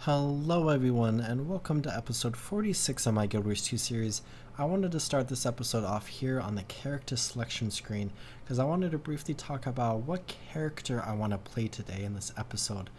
Hello everyone, and welcome to episode 46 of my Guild Wars 2 series. I wanted to start this episode off here on the character selection screen because I wanted to briefly talk about what character I want to play today in this episode,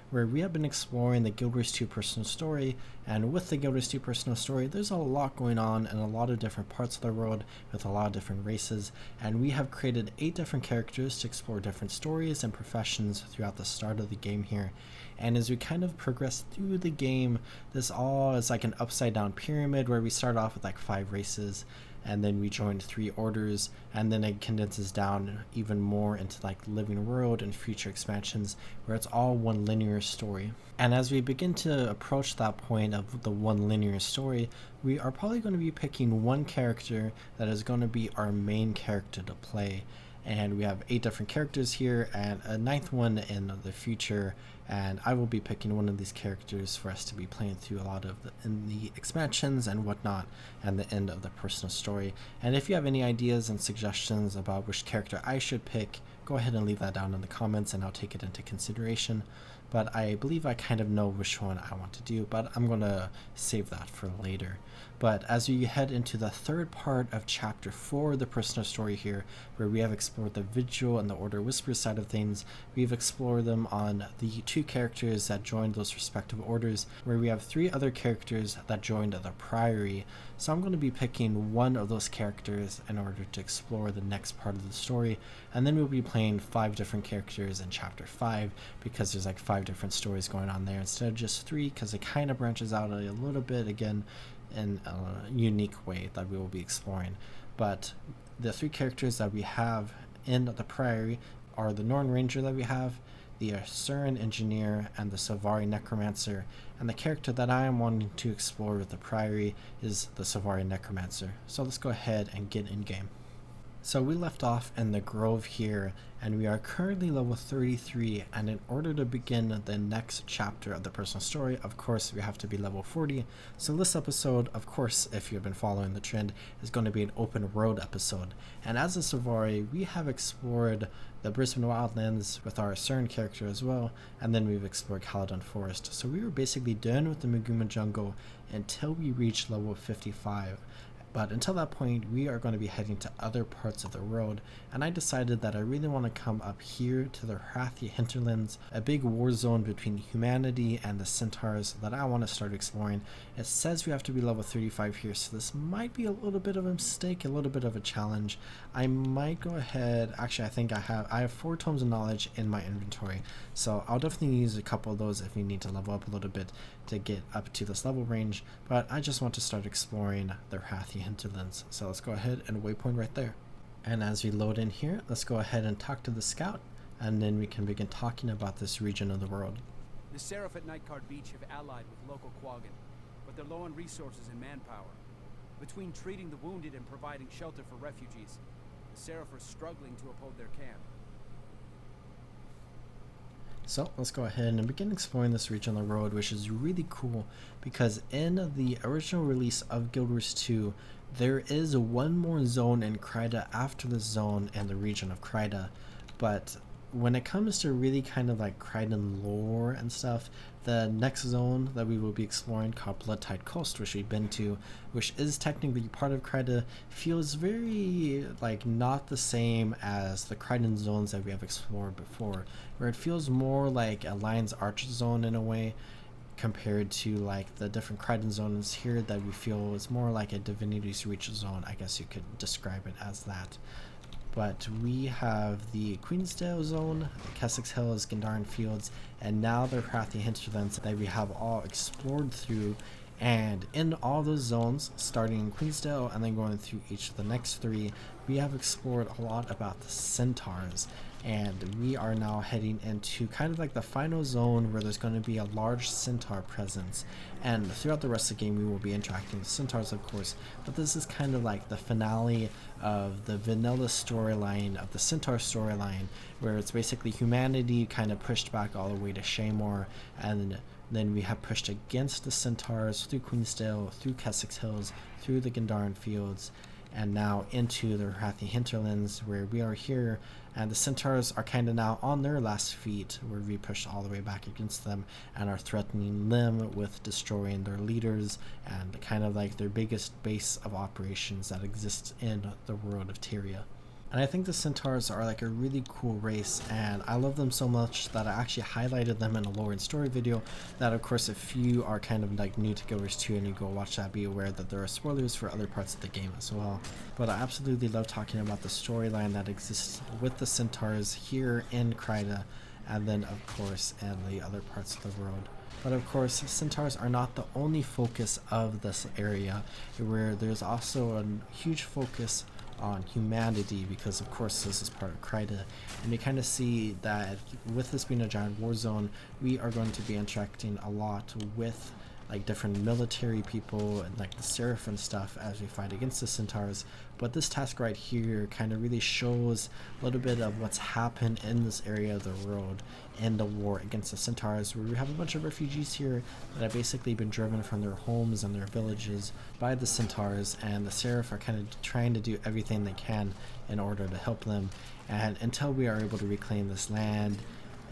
where we have been exploring the Guild Wars 2 personal story, and with the Guild Wars 2 personal story there's a lot going on in a lot of different parts of the world with a lot of different races, and we have created 8 different characters to explore different stories and professions throughout the start of the game here. And as we kind of progress through the game, this all is like an upside down pyramid where we start off with like 5 races, and then we join 3 orders, and then it condenses down even more into like Living World and future expansions where it's all one linear story. And as we begin to approach that point of the one linear story, we are probably going to be picking one character that is going to be our main character to play. And we have 8 different characters here and a 9th one in the future, and I will be picking one of these characters for us to be playing through a lot of in the expansions and whatnot and the end of the personal story. And if you have any ideas and suggestions about which character I should pick, go ahead and leave that down in the comments and I'll take it into consideration. But I believe I kind of know which one I want to do, but I'm going to save that for later. But as we head into the third part of chapter 4 of the personal story here, where we have explored the Vigil and the Order Whisper side of things, we've explored them on the 2 characters that joined those respective orders, where we have 3 other characters that joined the Priory. So I'm going to be picking one of those characters in order to explore the next part of the story, and then we'll be playing 5 different characters in chapter 5, because there's like 5 different stories going on there instead of just 3, because it kind of branches out a little bit again in a unique way that we will be exploring. But the 3 characters that we have in the Priory are the Norn Ranger that we have, the Asuran Engineer, and the Savari Necromancer, and the character that I am wanting to explore with the Priory is the Savari Necromancer. So let's go ahead and get in game. So we left off in the Grove here, and we are currently level 33, and in order to begin the next chapter of the personal story, of course we have to be level 40. So this episode, of course, if you've been following the trend, is going to be an open road episode. And as a Savari, we have explored the Brisbane Wildlands with our Cern character as well, and then we've explored Caledon Forest. So we were basically done with the Maguma Jungle until we reached level 55. But until that point, we are going to be heading to other parts of the road, and I decided that I really want to come up here to the Harathi Hinterlands, a big war zone between humanity and the Centaurs that I want to start exploring. It says we have to be level 35 here, so this might be a little bit of a mistake, a little bit of a challenge. I might go ahead, actually I think I have 4 tomes of knowledge in my inventory, so I'll definitely use a couple of those if we need to level up a little bit to get up to this level range, but I just want to start exploring the Harathi Hinterlands. So let's go ahead and waypoint right there. And as we load in here, let's go ahead and talk to the scout, and then we can begin talking about this region of the world. The Seraph at Nightcard Beach have allied with local Quaggan, but they're low on resources and manpower. Between treating the wounded and providing shelter for refugees, the Seraph are struggling to uphold their camp. So let's go ahead and begin exploring this region of the road, which is really cool because in the original release of Guild Wars 2, there is one more zone in Kryta after the zone in the region of Kryta. But when it comes to really kind of like Krytan lore and stuff, the next zone that we will be exploring, called Bloodtide Coast, which we've been to, which is technically part of Kryta, feels very like not the same as the Krytan zones that we have explored before, where it feels more like a Lion's Arch zone in a way, compared to like the different Krytan zones here that we feel is more like a Divinity's Reach zone. I guess you could describe it as that. But we have the Queensdale zone, Kessex Hills, Gandharan Fields, and now the Harathi Hinterlands that we have all explored through. And in all those zones, starting in Queensdale and then going through each of the next 3, we have explored a lot about the Centaurs. And we are now heading into kind of like the final zone where there's going to be a large Centaur presence. And throughout the rest of the game, we will be interacting with Centaurs, of course. But this is kind of like the finale of the vanilla storyline, of the Centaur storyline, where it's basically humanity kind of pushed back all the way to Shaymore, and then we have pushed against the Centaurs through Queensdale, through Kessex Hills, through the Gandharan Fields, and now into the Harathi Hinterlands, where we are here, and the Centaurs are kind of now on their last feet, where we pushed all the way back against them and are threatening them with destroying their leaders and kind of like their biggest base of operations that exists in the world of Tyria. And I think the Centaurs are like a really cool race, and I love them so much that I actually highlighted them in a lore and story video that, of course, if you are kind of like new to Guild Wars 2 and you go watch that, be aware that there are spoilers for other parts of the game as well. But I absolutely love talking about the storyline that exists with the Centaurs here in Kryta, and then of course in the other parts of the world. But of course, Centaurs are not the only focus of this area, where there's also a huge focus on humanity, because of course this is part of Kryta, and you kind of see that with this being a giant war zone, we are going to be interacting a lot with like different military people and like the Seraph and stuff as we fight against the Centaurs. But this task right here kind of really shows a little bit of what's happened in this area of the world in the war against the Centaurs, where we have a bunch of refugees here that have basically been driven from their homes and their villages by the Centaurs, and the Seraph are kind of trying to do everything they can in order to help them. And until we are able to reclaim this land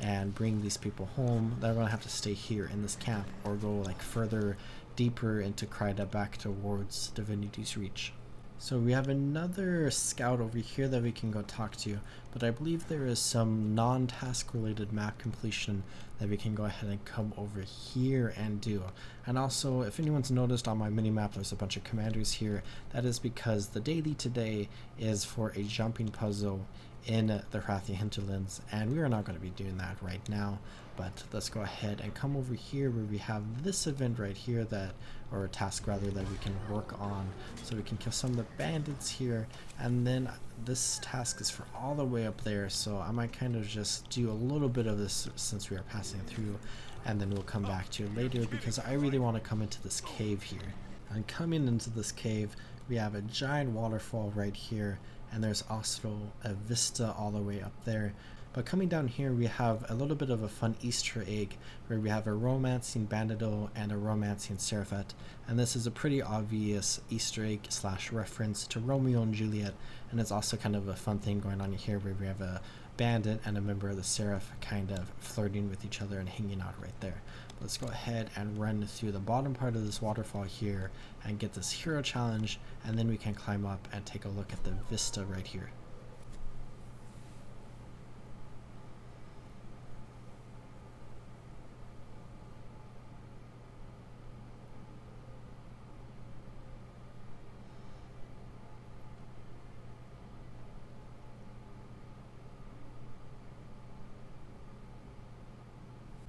and bring these people home, they're going to have to stay here in this camp or go like further deeper into Kryta back towards Divinity's Reach. So we have another scout over here that we can go talk to, but I believe there is some non-task related map completion that we can go ahead and come over here and do. And also, if anyone's noticed on my mini-map, there's a bunch of commanders here. That is because the daily today is for a jumping puzzle in the Harathi Hinterlands, and we are not going to be doing that right now. But let's go ahead and come over here where we have this event right here that, or a task rather, that we can work on. So we can kill some of the bandits here, and then this task is for all the way up there, so I might kind of just do a little bit of this since we are passing through, and then we'll come back to it later because I really want to come into this cave here. And coming into this cave, we have a giant waterfall right here, and there's also a vista all the way up there. But coming down here, we have a little bit of a fun Easter egg where we have a romancing bandito and a romancing seraphet, and this is a pretty obvious Easter egg slash reference to Romeo and Juliet. And it's also kind of a fun thing going on here where we have a bandit and a member of the seraph kind of flirting with each other and hanging out right there. Let's go ahead and run through the bottom part of this waterfall here and get this hero challenge, and then we can climb up and take a look at the vista right here.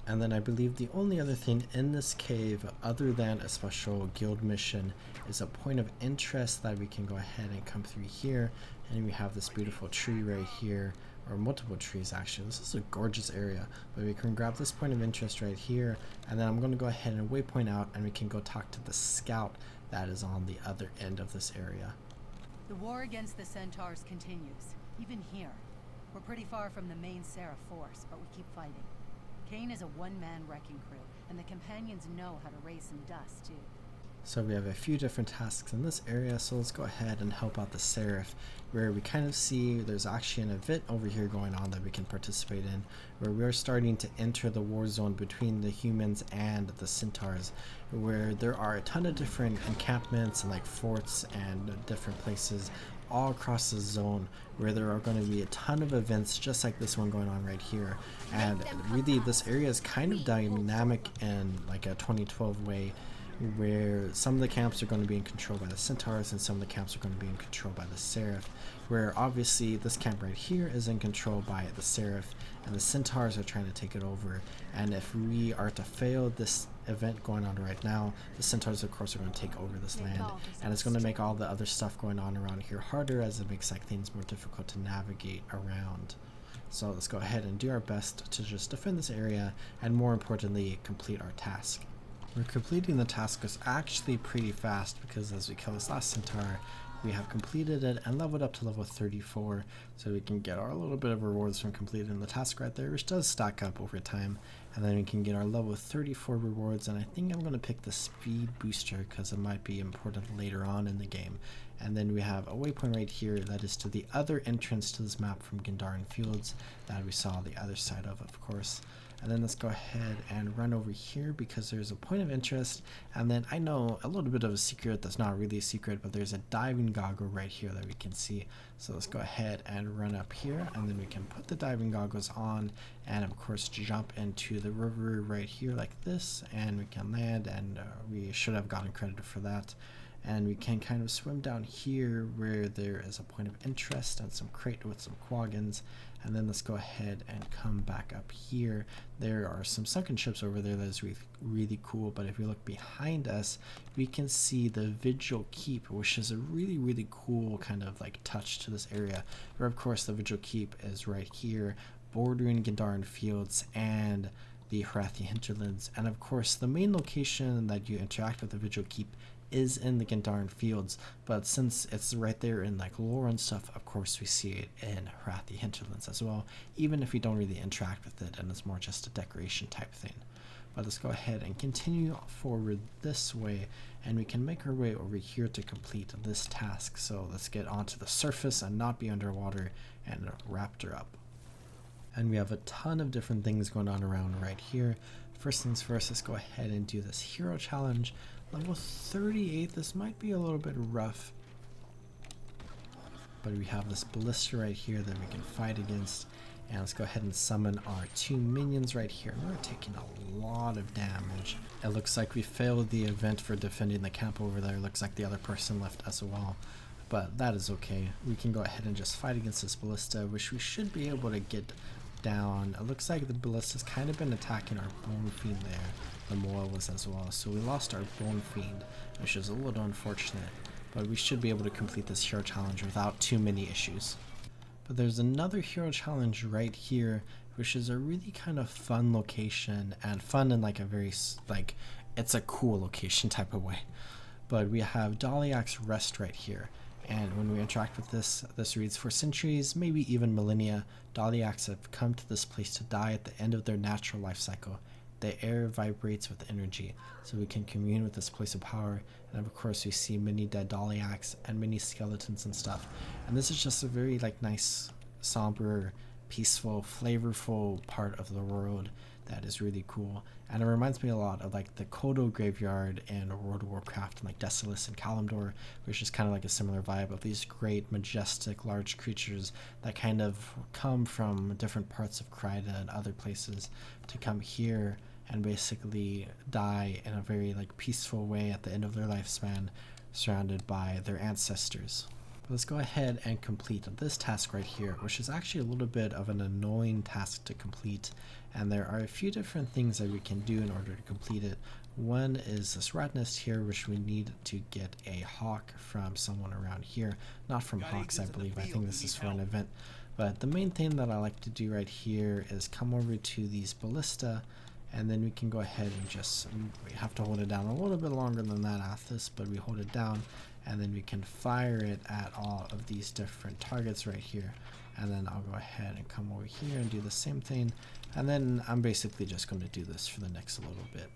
And then I believe the only other thing in this cave, other than a special guild mission, is a point of interest that we can go ahead and come through here. And we have this beautiful tree right here, or multiple trees actually. This is a gorgeous area, but we can grab this point of interest right here, and then I'm going to go ahead and waypoint out, and we can go talk to the scout that is on the other end of this area. The war against the Centaurs continues, even here. We're pretty far from the main Seraph force, but we keep fighting. Kane is a one-man wrecking crew, and the companions know how to raise some dust, too. So we have a few different tasks in this area, so let's go ahead and help out the Seraph, where we kind of see there's actually an event over here going on that we can participate in, where we're starting to enter the war zone between the humans and the Centaurs, where there are a ton of different encampments and like forts and different places all across the zone, where there are going to be a ton of events just like this one going on right here. And really this area is kind of dynamic in like a 2012 way, where some of the camps are going to be in control by the Centaurs and some of the camps are going to be in control by the Seraph, where obviously this camp right here is in control by the Seraph and the Centaurs are trying to take it over. And if we are to fail this event going on right now, the Centaurs of course are going to take over this land, and it's going to make all the other stuff going on around here harder, as it makes like things more difficult to navigate around. So let's go ahead and do our best to just defend this area, and more importantly, complete our task. We're completing the task is actually pretty fast, because as we kill this last Centaur, we have completed it and leveled up to level 34, so we can get our little bit of rewards from completing the task right there, which does stack up over time. And then we can get our level 34 rewards, and I think I'm going to pick the speed booster because it might be important later on in the game. And then we have a waypoint right here that is to the other entrance to this map from Gindaran Fields that we saw the other side of course. And then let's go ahead and run over here because there's a point of interest. And then I know a little bit of a secret that's not really a secret, but there's a diving goggle right here that we can see. So let's go ahead and run up here, and then we can put the diving goggles on and of course jump into the river right here like this, and we can land, and we should have gotten credit for that. And we can kind of swim down here where there is a point of interest and some Kryta with some quaggins. And then let's go ahead and come back up here. There are some sunken ships over there that is really cool, but if we look behind us, we can see the Vigil Keep, which is a really cool kind of like touch to this area, where of course the Vigil Keep is right here, bordering Gindaran Fields and the Harathi Hinterlands. And of course the main location that you interact with the Vigil Keep is in the Gindaran Fields, but since it's right there in like lore and stuff, of course we see it in Harathi Hinterlands as well, even if we don't really interact with it and it's more just a decoration type thing. But let's go ahead and continue forward this way, and we can make our way over here to complete this task. So let's get onto the surface and not be underwater and wrap her up. And we have a ton of different things going on around right here. First things first, let's go ahead and do this hero challenge. Level 38, this might be a little bit rough, but we have this ballista right here that we can fight against. And let's go ahead and summon our 2 minions right here. We're taking a lot of damage. It looks like we failed the event for defending the camp over there. Looks like the other person left as well, but that is okay. We can go ahead and just fight against this ballista, which we should be able to get down. It looks like the ballista's kind of been attacking our bone fiend there. The Moa was as well, so we lost our bone fiend, which is a little unfortunate, but we should be able to complete this hero challenge without too many issues. But there's another hero challenge right here, which is a really kind of fun location, and fun in like a very like it's a cool location type of way. But we have Daliak's Rest right here, and when we interact with this reads, for centuries, maybe even millennia, Daliaks have come to this place to die at the end of their natural life cycle. The air vibrates with energy, so we can commune with this place of power. And of course we see many dead Daliaks and many skeletons and stuff. And this is just a very like nice, somber, peaceful, flavorful part of the world that is really cool. And it reminds me a lot of like the Kodo graveyard in World of Warcraft, and like Desolace and Kalimdor, which is kind of like a similar vibe of these great, majestic, large creatures that kind of come from different parts of Kryta and other places to come here and basically die in a very like peaceful way at the end of their lifespan, surrounded by their ancestors. Let's go ahead and complete this task right here, which is actually a little bit of an annoying task to complete, and there are a few different things that we can do in order to complete it. One is this rat nest here, which we need to get a hawk from someone around here. Not from hawks, I believe. I think this is for an event. But the main thing that I like to do right here is come over to these ballista, and then we can go ahead and just, we have to hold it down a little bit longer than that after this, but we hold it down, and then we can fire it at all of these different targets right here. And then I'll go ahead and come over here and do the same thing, and then I'm basically just going to do this for the next little bit.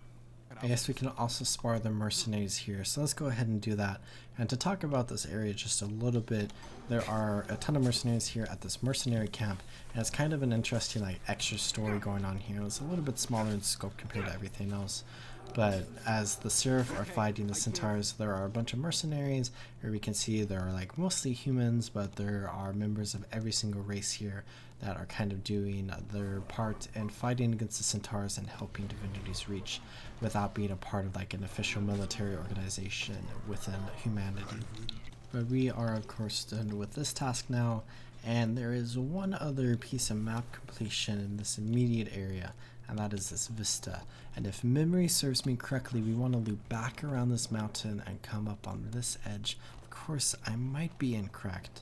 I guess we can also spar the mercenaries here, so let's go ahead and do that. And to talk about this area just a little bit, there are a ton of mercenaries here at this mercenary camp, and it's kind of an interesting like extra story going on here. It's a little bit smaller in scope compared to everything else, but as the Seraph are fighting the Centaurs, there are a bunch of mercenaries where we can see there are like mostly humans, but there are members of every single race here that are kind of doing their part in fighting against the Centaurs and helping divinities reach without being a part of like an official military organization within humanity. But we are of course done with this task now, and there is one other piece of map completion in this immediate area, and that is this vista. And if memory serves me correctly, we want to loop back around this mountain and come up on this edge. Of course, I might be incorrect,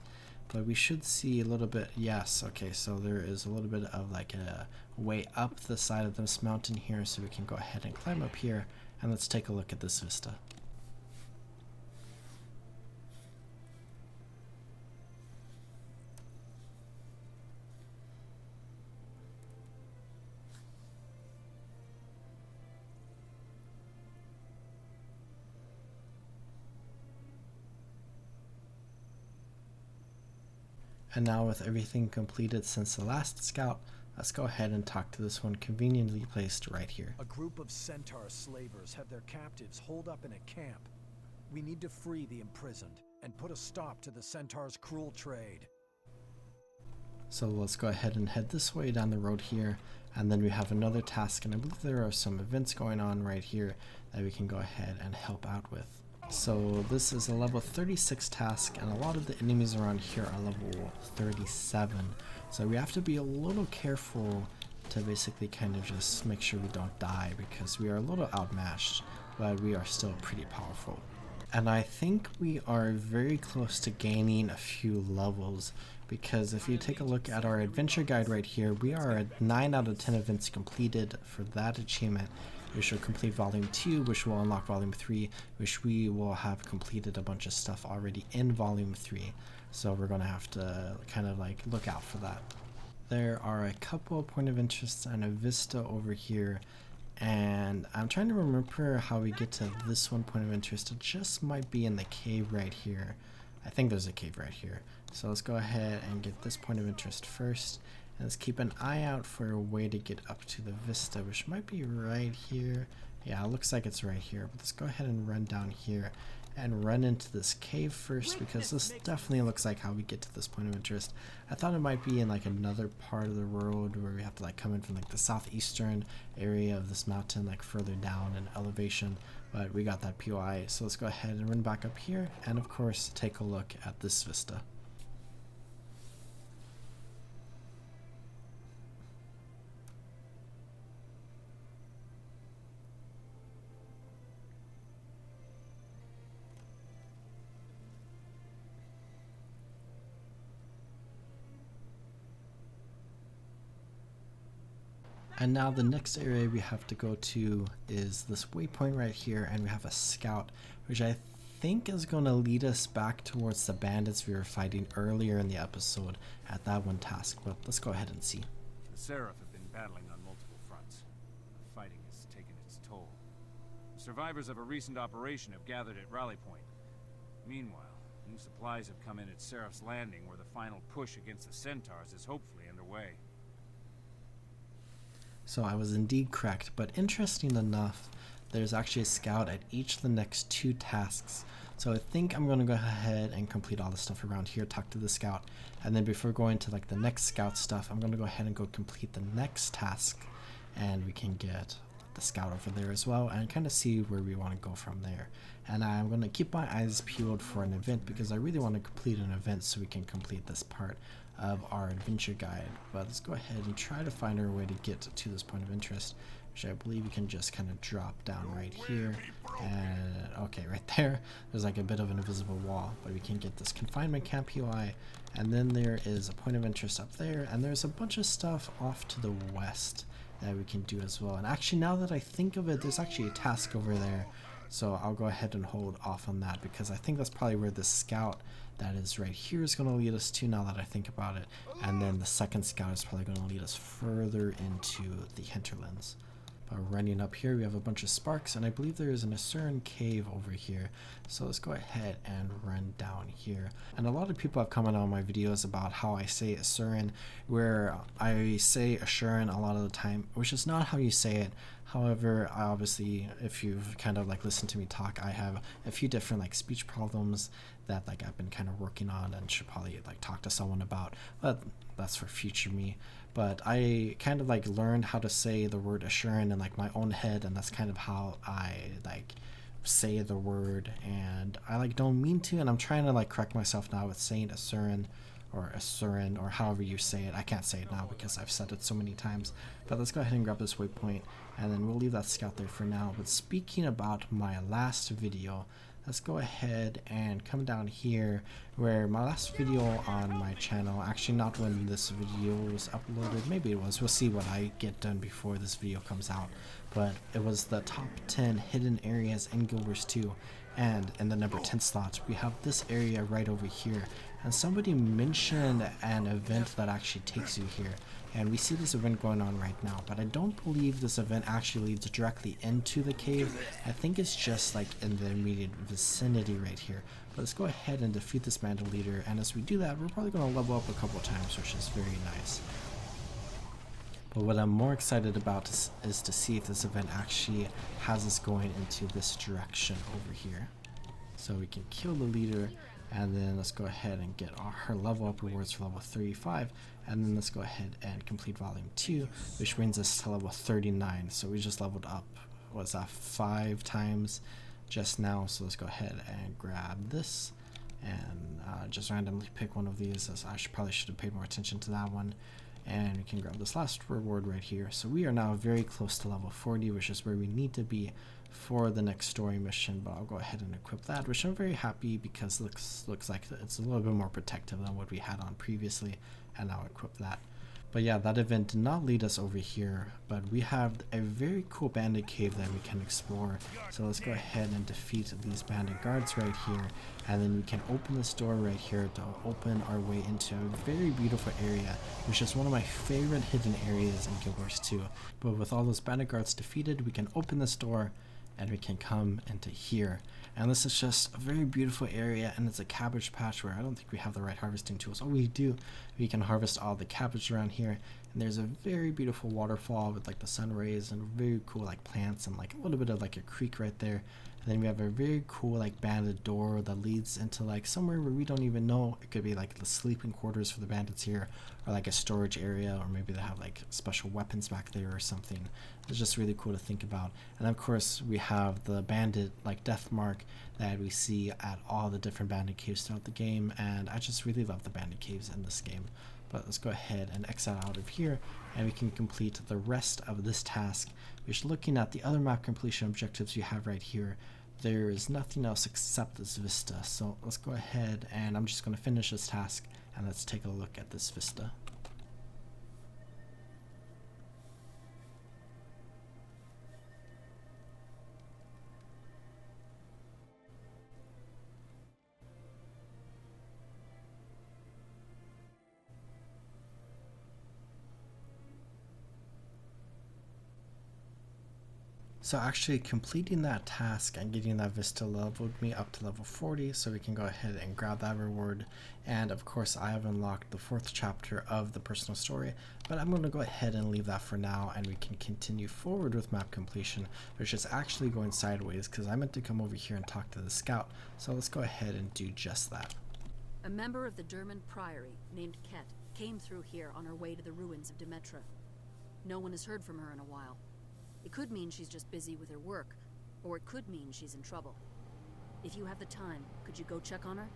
but we should see a little bit. Yes, okay, so there is a little bit of like a way up the side of this mountain here, so we can go ahead and climb up here, and let's take a look at this vista. And now with everything completed since the last scout, let's go ahead and talk to this one conveniently placed right here. A group of Centaur slavers have their captives holed up in a camp. We need to free the imprisoned and put a stop to the Centaurs' cruel trade. So let's go ahead and head this way down the road here, and then we have another task, and I believe there are some events going on right here that we can go ahead and help out with. So this is a level 36 task, and a lot of the enemies around here are level 37. So we have to be a little careful to basically kind of just make sure we don't die, because we are a little outmatched, but we are still pretty powerful. And I think we are very close to gaining a few levels, because if you take a look at our adventure guide right here, we are at 9 out of 10 events completed for that achievement, which will complete volume 2, which will unlock volume 3, which we will have completed a bunch of stuff already in volume 3. So we're going to have to kind of like look out for that. There are a couple of point of interest and a vista over here, and I'm trying to remember how we get to this one point of interest. It just might be in the cave right here. I think there's a cave right here. So let's go ahead and get this point of interest first. And let's keep an eye out for a way to get up to the vista, which might be right here. Yeah, it looks like it's right here. But let's go ahead and run down here and run into this cave first, because this definitely looks like how we get to this point of interest. I thought it might be in like another part of the world where we have to like come in from like the southeastern area of this mountain, like further down in elevation, but we got that POI. So let's go ahead and run back up here and of course take a look at this vista. And now the next area we have to go to is this waypoint right here, and we have a scout, which I think is going to lead us back towards the bandits we were fighting earlier in the episode at that one task. But let's go ahead and see. The Seraph have been battling on multiple fronts. The fighting has taken its toll. The survivors of a recent operation have gathered at Rally Point. Meanwhile, new supplies have come in at Seraph's Landing, where the final push against the Centaurs is hopefully underway. So I was indeed correct, but interesting enough, there's actually a scout at each of the next 2 tasks. So I think I'm going to go ahead and complete all the stuff around here, talk to the scout, and then before going to like the next scout stuff, I'm going to go ahead and go complete the next task, and we can get the scout over there as well and kind of see where we want to go from there. And I'm going to keep my eyes peeled for an event, because I really want to complete an event so we can complete this part of our adventure guide. But let's go ahead and try to find our way to get to this point of interest, which I believe we can just kind of drop down right here. And okay, right there, there's like a bit of an invisible wall, but we can get this confinement camp POI, and then there is a point of interest up there, and there's a bunch of stuff off to the west that we can do as well. And actually, now that I think of it, there's actually a task over there, so I'll go ahead and hold off on that, because I think that's probably where the scout that is right here is going to lead us to, now that I think about it. And then the second scout is probably going to lead us further into the hinterlands. But running up here, we have a bunch of sparks, and I believe there is an Asuran cave over here. So let's go ahead and run down here. And a lot of people have commented on my videos about how I say Asuran, where I say Asuran a lot of the time, which is not how you say it. However, obviously, if you've kind of like listened to me talk, I have a few different like speech problems that like I've been kind of working on and should probably like talk to someone about, but that's for future me. But I kind of like learned how to say the word Asuran in like my own head, and that's kind of how I like say the word, and I like don't mean to, and I'm trying to like correct myself now with saying Asuran or Asuran or however you say it. I can't say it now because I've said it so many times. But let's go ahead and grab this waypoint, and then we'll leave that scout there for now. But speaking about my last video, let's go ahead and come down here where my last video on my channel, actually not when this video was uploaded, maybe it was, we'll see what I get done before this video comes out, but it was the top 10 hidden areas in Guild Wars 2, and in the number 10 slot we have this area right over here, and somebody mentioned an event that actually takes you here. And we see this event going on right now, but I don't believe this event actually leads directly into the cave. I think it's just like in the immediate vicinity right here. But let's go ahead and defeat this bandit leader, and as we do that, we're probably going to level up a couple times, which is very nice. But what I'm more excited about is to see if this event actually has us going into this direction over here. So we can kill the leader, and then let's go ahead and get her level up rewards for level 35, and then let's go ahead and complete volume 2, which brings us to level 39. So we just leveled up, what was that, 5 times just now. So let's go ahead and grab this and just randomly pick one of these, as I probably should have paid more attention to that one. And we can grab this last reward right here. So we are now very close to level 40, which is where we need to be for the next story mission. But I'll go ahead and equip that, which I'm very happy because it looks like it's a little bit more protective than what we had on previously, and I'll equip that. But yeah, that event did not lead us over here, but we have a very cool bandit cave that we can explore. So let's go ahead and defeat these bandit guards right here, and then we can open this door right here to open our way into a very beautiful area, which is one of my favorite hidden areas in Guild Wars 2. But with all those bandit guards defeated, we can open this door and we can come into here. And this is just a very beautiful area, and it's a cabbage patch where I don't think we have the right harvesting tools. Oh, we do. We can harvest all the cabbage around here, and there's a very beautiful waterfall with like the sun rays and very cool like plants and like a little bit of like a creek right there. And then we have a very cool like bandit door that leads into like somewhere where we don't even know. It could be like the sleeping quarters for the bandits here, or like a storage area, or maybe they have like special weapons back there or something. It's just really cool to think about. And of course we have the bandit like death mark that we see at all the different bandit caves throughout the game, and I just really love the bandit caves in this game. But let's go ahead and exit out of here, and we can complete the rest of this task, which, looking at the other map completion objectives you have right here, there is nothing else except this vista. So let's go ahead, and I'm just going to finish this task, and let's take a look at this vista. So actually completing that task and getting that vista leveled me up to level 40, so we can go ahead and grab that reward. And of course I have unlocked the 4th chapter of the personal story, but I'm going to go ahead and leave that for now, and we can continue forward with map completion, which is actually going sideways because I meant to come over here and talk to the scout. So let's go ahead and do just that. A member of the Derman Priory named Ket came through here on her way to the ruins of Demetra. No one has heard from her in a while. It could mean she's just busy with her work, or it could mean she's in trouble. If you have the time, could you go check on her?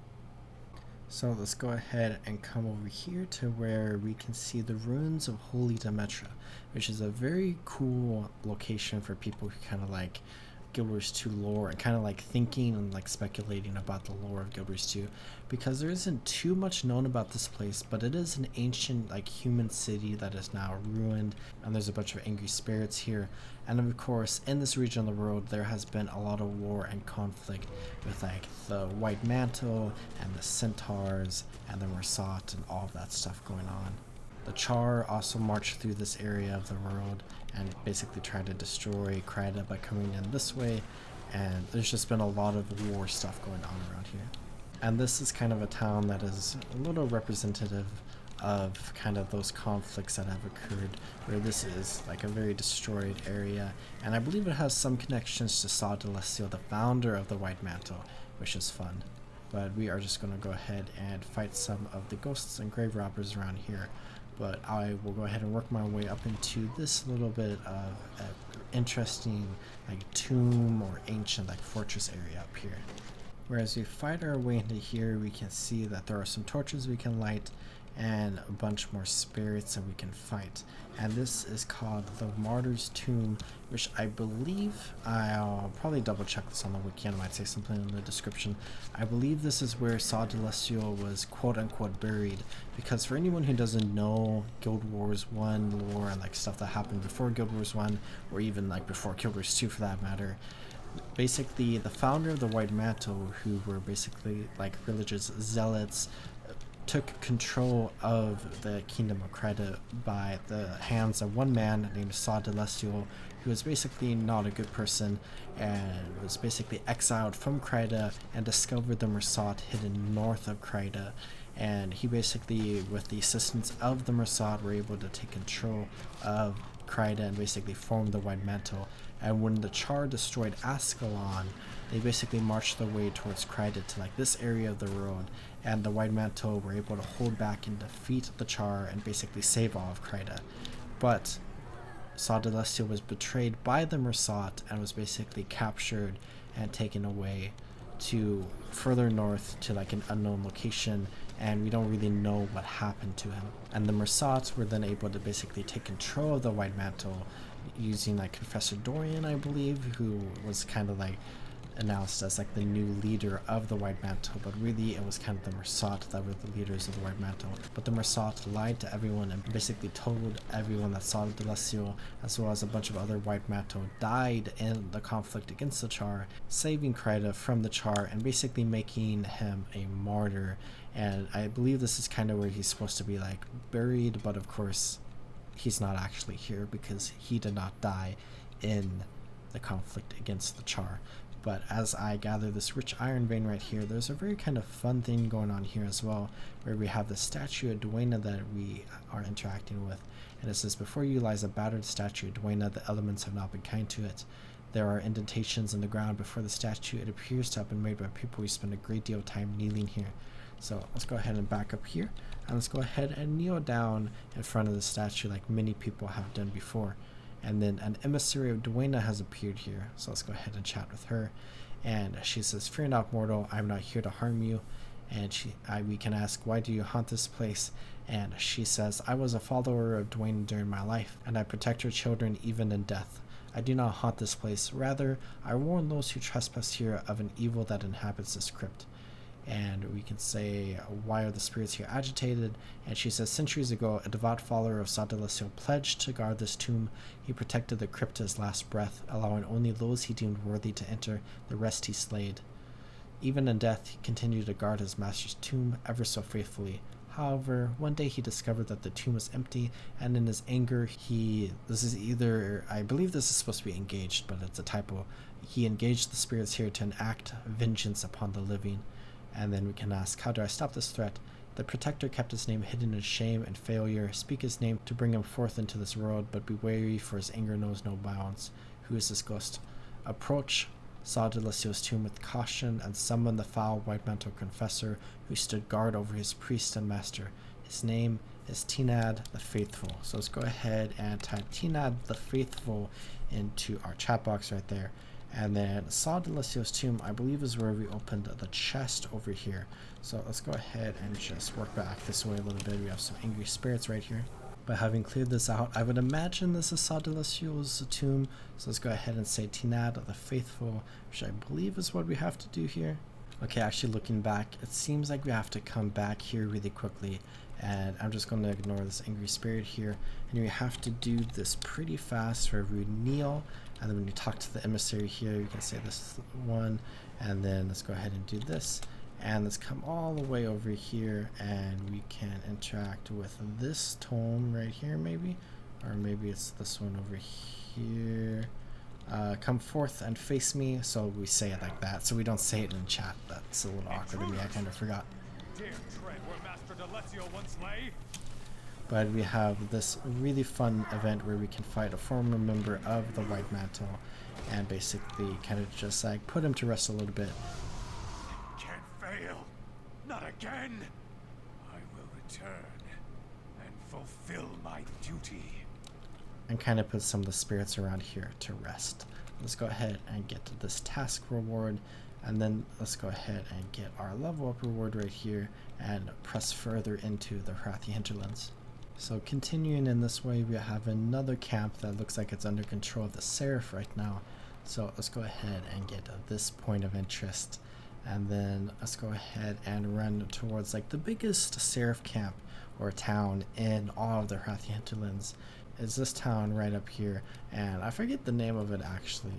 So let's go ahead and come over here to where we can see the ruins of Holy Demetra, which is a very cool location for people who kind of like Guild Wars 2 lore and kind of like thinking and like speculating about the lore of Guild Wars 2, because there isn't too much known about this place, but it is an ancient like human city that is now ruined, and there's a bunch of angry spirits here. And of course in this region of the world there has been a lot of war and conflict with like the White Mantle and the Centaurs and the Mersat and all of that stuff going on. The Char also marched through this area of the world and basically tried to destroy Kryta by coming in this way, and there's just been a lot of war stuff going on around here. And this is kind of a town that is a little representative of kind of those conflicts that have occurred, where this is like a very destroyed area, and I believe it has some connections to Saul D'Alessio, the founder of the White Mantle, which is fun. But we are just going to go ahead and fight some of the ghosts and grave robbers around here. But I will go ahead and work my way up into this little bit of interesting like tomb or ancient like fortress area up here. Whereas we fight our way into here, we can see that there are some torches we can light and a bunch more spirits that we can fight. And this is called the Martyr's Tomb, which I believe, I'll probably double check this on the wiki, and I might say something in the description. I believe this is where Saul D'Alessio was quote unquote buried, because for anyone who doesn't know Guild Wars 1 lore and like stuff that happened before Guild Wars 1, or even like before Guild Wars 2 for that matter, basically the founder of the White Mantle, who were basically like religious zealots, took control of the kingdom of Kryta by the hands of one man named Saul D'Alessio, who was basically not a good person and was basically exiled from Kryta and discovered the Mersat hidden north of Kryta. And he basically, with the assistance of the Mersat, were able to take control of Kryta and basically form the White Mantle. And when the Char destroyed Ascalon, they basically marched their way towards Kryta to like this area of the road, and the White Mantle were able to hold back and defeat the Char and basically save all of Kryta. But Saul D'Alessio was betrayed by the Mersat and was basically captured and taken away to further north to like an unknown location, and we don't really know what happened to him. And the Mersats were then able to basically take control of the White Mantle using like Confessor Dorian, I believe, who was kind of like announced as like the new leader of the White Mantle, but really it was kind of the Mersat that were the leaders of the White Mantle. But the Mersat lied to everyone and basically told everyone that Saul D'Alessio, as well as a bunch of other White Mantle, died in the conflict against the Char, saving Kryta from the Char and basically making him a martyr. And I believe this is kind of where he's supposed to be like buried, but of course he's not actually here because he did not die in the conflict against the Char. But as I gather this rich iron vein right here, there's a very kind of fun thing going on here as well, where we have the statue of Duena that we are interacting with. And it says, before you lies a battered statue of Duena, the elements have not been kind to it. There are indentations in the ground before the statue. It appears to have been made by people who spend a great deal of time kneeling here. So let's go ahead and back up here, and let's go ahead and kneel down in front of the statue like many people have done before. And then an emissary of Duena has appeared here, so let's go ahead and chat with her. And she says, fear not, mortal, I am not here to harm you. And we can ask, why do you haunt this place? And she says, I was a follower of Duena during my life, and I protect her children even in death. I do not haunt this place, rather, I warn those who trespass here of an evil that inhabits this crypt. And we can say, why are the spirits here agitated? And she says, centuries ago, a devout follower of Saul D'Alessio pledged to guard this tomb. He protected the crypt to his last breath, allowing only those he deemed worthy to enter. The rest he slayed. Even in death, he continued to guard his master's tomb ever so faithfully. However, one day he discovered that the tomb was empty, and in his anger, I believe this is supposed to be engaged, but it's a typo. He engaged the spirits here to enact vengeance upon the living. And then we can ask, how do I stop this threat? The protector kept his name hidden in shame and failure. Speak his name to bring him forth into this world, but be wary, for his anger knows no bounds. Who is this ghost? Approach Saul D'Alessio's tomb with caution and summon the foul White Mantle Confessor who stood guard over his priest and master. His name is Tinad the Faithful. So let's go ahead and type Tinad the Faithful into our chat box right there. And then Saul D'Alessio's tomb, I believe, is where we opened the chest over here. So let's go ahead and just work back this way a little bit. We have some angry spirits right here. But having cleared this out, I would imagine this is Saul D'Alessio's tomb. So let's go ahead and say Tinad the Faithful, which I believe is what we have to do here. Okay, actually looking back, it seems like we have to come back here really quickly. And I'm just going to ignore this angry spirit here. And we have to do this pretty fast, where we kneel. And then when you talk to the emissary here, you can say this one. And then let's go ahead and do this. And let's come all the way over here, and we can interact with this tome right here, maybe. Or maybe it's this one over here. Come forth and face me. So we say it like that. So we don't say it in chat. That's a little awkward to me. I kind of forgot. Dare tread where Master D'Alessio once lay? But we have this really fun event where we can fight a former member of the White Mantle and basically kind of just like put him to rest a little bit. Can't fail. Not again. I will return and fulfill my duty. And kind of put some of the spirits around here to rest. Let's go ahead and get to this task reward. And then let's go ahead and get our level up reward right here and press further into the Harathi Hinterlands. So continuing in this way, we have another camp that looks like it's under control of the Seraph right now. So let's go ahead and get this point of interest. And then let's go ahead and run towards like the biggest Seraph camp or town in all of the Harathi Hinterlands. Is this town right up here. And I forget the name of it actually.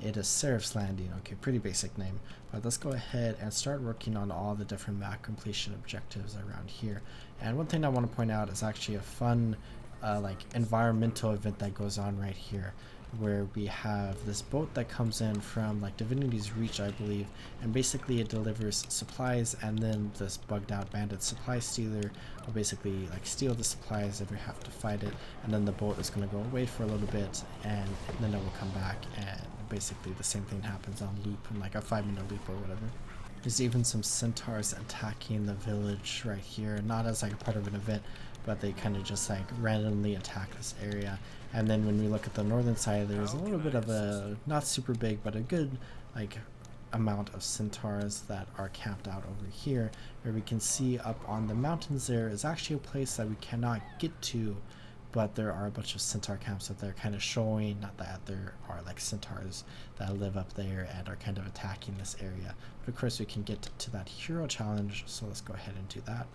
It is Seraph's Landing. Okay, pretty basic name. But let's go ahead and start working on all the different map completion objectives around here. And one thing I want to point out is actually a fun like environmental event that goes on right here, where we have this boat that comes in from like Divinity's Reach, I believe, and basically it delivers supplies, and then this bugged out bandit supply stealer will basically like steal the supplies if we have to fight it, and then the boat is going to go away for a little bit, and then it will come back, and basically the same thing happens on loop, in like a 5-minute loop or whatever. There's even some centaurs attacking the village right here, not as like a part of an event, but they kind of just like randomly attack this area. And then when we look at the northern side, there's a little bit of a, not super big, but a good like amount of centaurs that are camped out over here, where we can see up on the mountains there is actually a place that we cannot get to, but there are a bunch of centaur camps up there kind of showing that there are like centaurs that live up there and are kind of attacking this area. But of course we can get to that hero challenge, so let's go ahead and do that.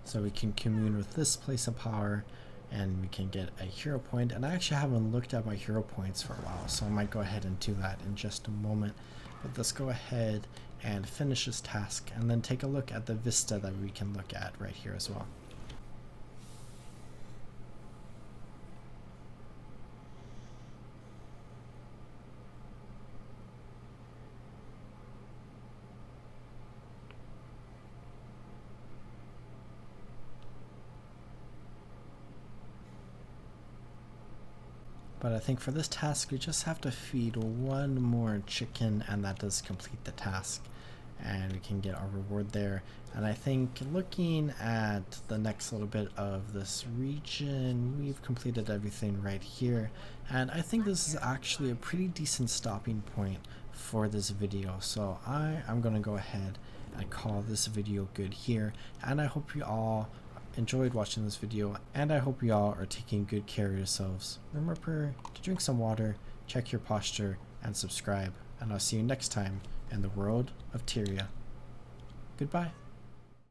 So we can commune with this place of power, and we can get a hero point. And I actually haven't looked at my hero points for a while, so I might go ahead and do that in just a moment. But let's go ahead and finish this task, and then take a look at the vista that we can look at right here as well. But I think for this task we just have to feed one more chicken, and that does complete the task, and we can get our reward there. And I think looking at the next little bit of this region, we've completed everything right here, and I think this is actually a pretty decent stopping point for this video. So I'm gonna go ahead and call this video good here, and I hope you all enjoyed watching this video, and I hope you all are taking good care of yourselves. Remember to drink some water, check your posture, and subscribe, and I'll see you next time in the world of Tyria. Goodbye.